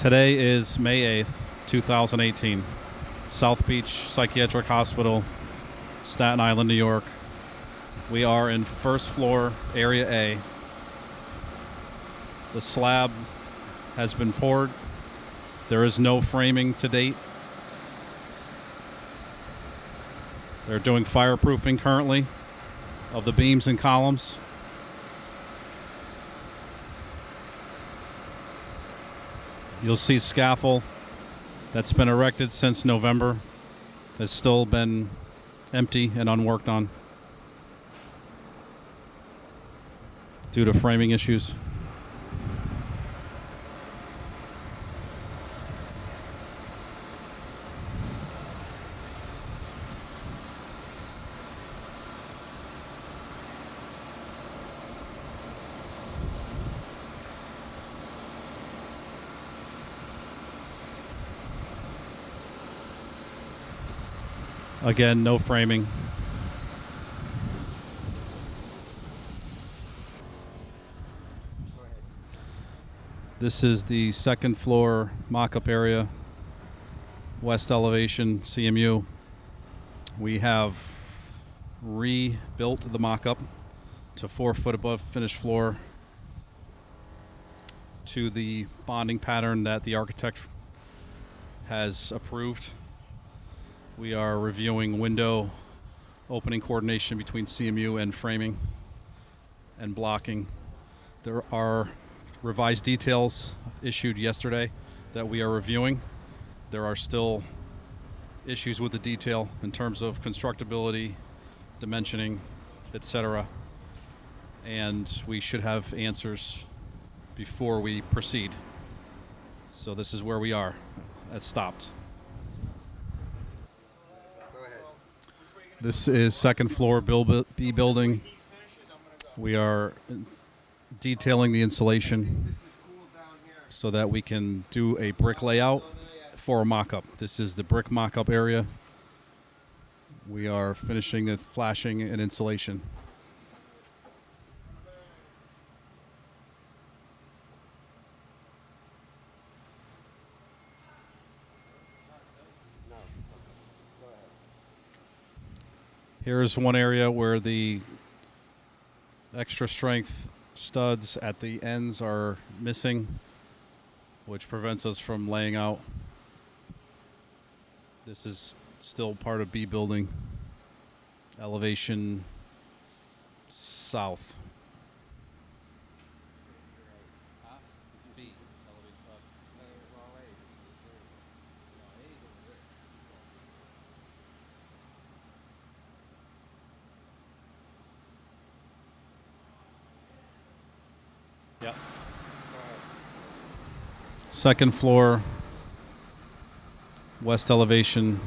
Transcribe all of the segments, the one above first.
Today is May 8th, 2018. South Beach Psychiatric Hospital, Staten Island, New York. We are in first floor, area A. The slab has been poured. There is no framing to date. They're doing fireproofing currently of the beams and columns. You'll see scaffold that's been erected since November has still been empty and unworked on due to framing issues. Again, no framing. This is the second floor mock-up area, west elevation, CMU. We have rebuilt the mock-up to 4 foot above finished floor to the bonding pattern that the architect has approved. We are reviewing window opening coordination between CMU and framing and blocking. There are revised details issued yesterday that we are reviewing. There are still issues with the detail in terms of constructability, dimensioning, etc. And we should have answers before we proceed. So this is where we are. It's stopped. This is second floor B building. We are detailing the insulation so that we can do a brick layout for a mock-up. This is the brick mock-up area. We are finishing the flashing and insulation. Here's one area where the extra strength studs at the ends are missing, which prevents us from laying out. This is still part of B building, elevation south. Yep. Second floor, west elevation,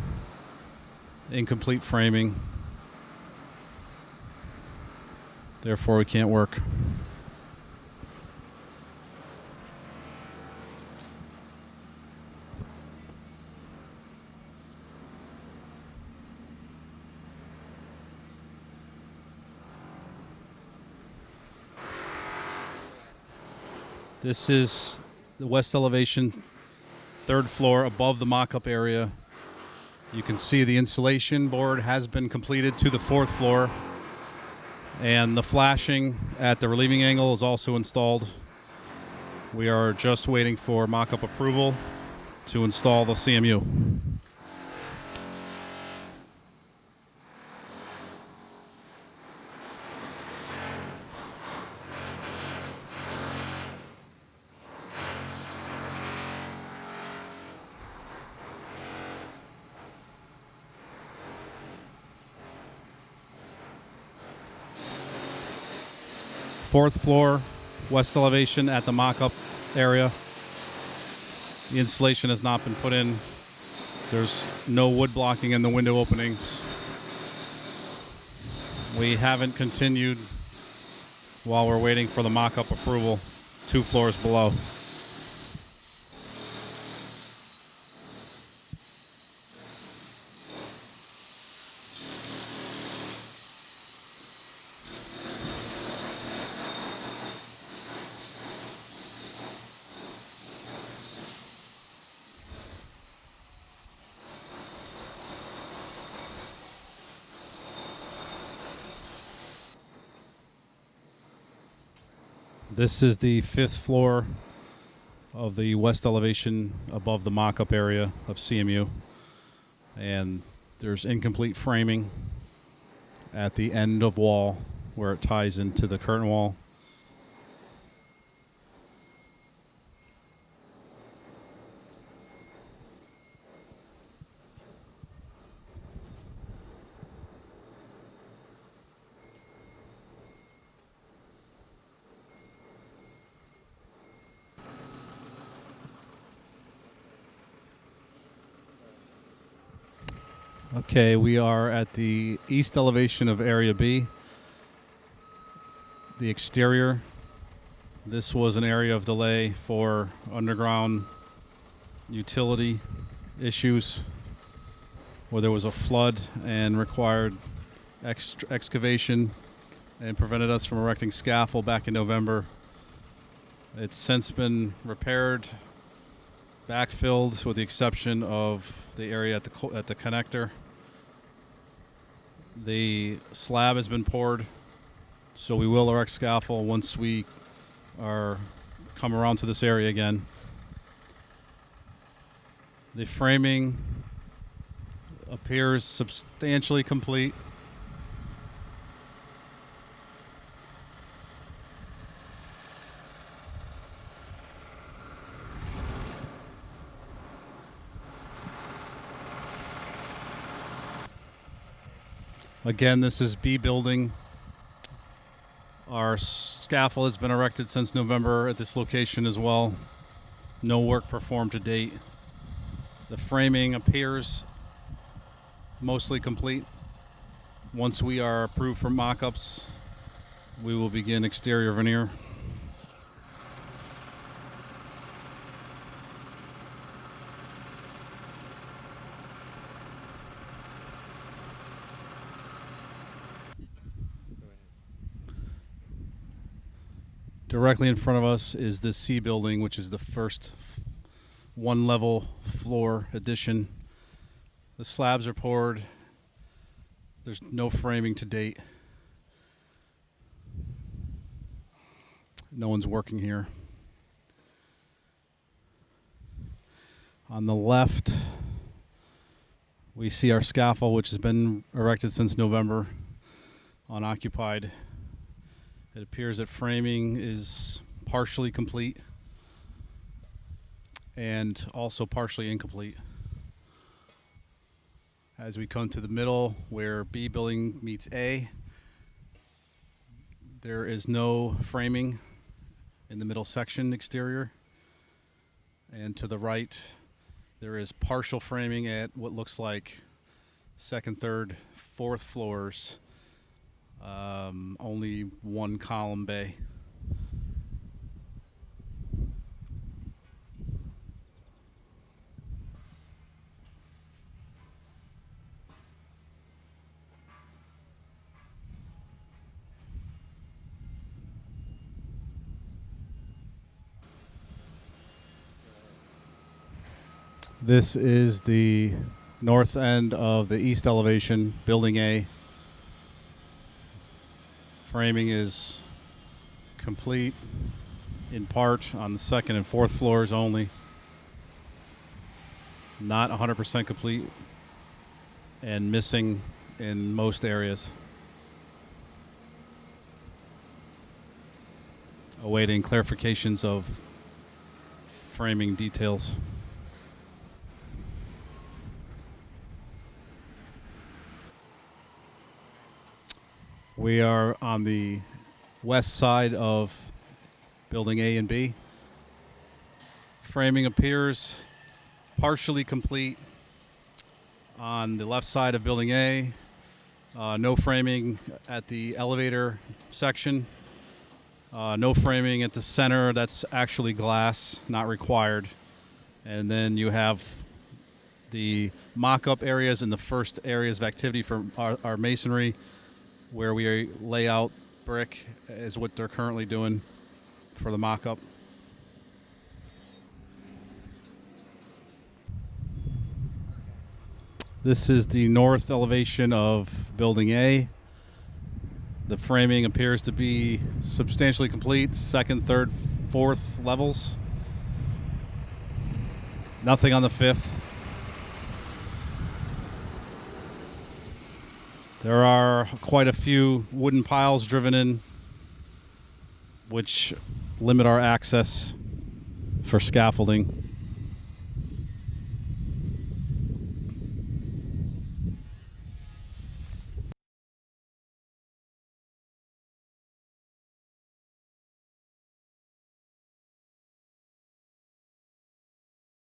incomplete framing. Therefore, we can't work. This is the west elevation, third floor above the mock-up area. You can see the insulation board has been completed to the fourth floor, and the flashing at the relieving angle is also installed. We are just waiting for mock-up approval to install the CMU. Fourth floor, west elevation at the mock-up area. The insulation has not been put in. There's no wood blocking in the window openings. We haven't continued while we're waiting for the mock-up approval 2 floors below. This is the 5th floor of the west elevation above the mock-up area of CMU. And there's incomplete framing at the end of wall where it ties into the curtain wall. Okay, we are at the east elevation of Area B, the exterior. This was an area of delay for underground utility issues where there was a flood and required excavation and prevented us from erecting scaffold back in November. It's since been repaired, backfilled with the exception of the area at the connector. The slab has been poured, so we will erect scaffold once we come around to this area again. The framing appears substantially complete. Again, this is B building. Our scaffold has been erected since November at this location as well. No work performed to date. The framing appears mostly complete. Once we are approved for mock-ups, we will begin exterior veneer. Directly in front of us is the C building, which is the first one-level floor addition. The slabs are poured. There's no framing to date. No one's working here. On the left, we see our scaffold, which has been erected since November, unoccupied. It appears that framing is partially complete and also partially incomplete. As we come to the middle where B building meets A, there is no framing in the middle section exterior. And to the right, there is partial framing at what looks like second, third, fourth floors. Only one column bay. This is the north end of the east elevation, building A. Framing is complete in part on the second and fourth floors only. Not 100% complete and missing in most areas. Awaiting clarifications of framing details. We are on the west side of building A and B. Framing appears partially complete on the left side of building A. No framing at the elevator section. No framing at the center. That's actually glass, not required. And then you have the mock-up areas and the first areas of activity for our masonry, where we lay out brick is what they're currently doing for the mock-up. This is the north elevation of building A. The framing appears to be substantially complete. Second, third, fourth levels. Nothing on the fifth. There are quite a few wooden piles driven in, which limit our access for scaffolding.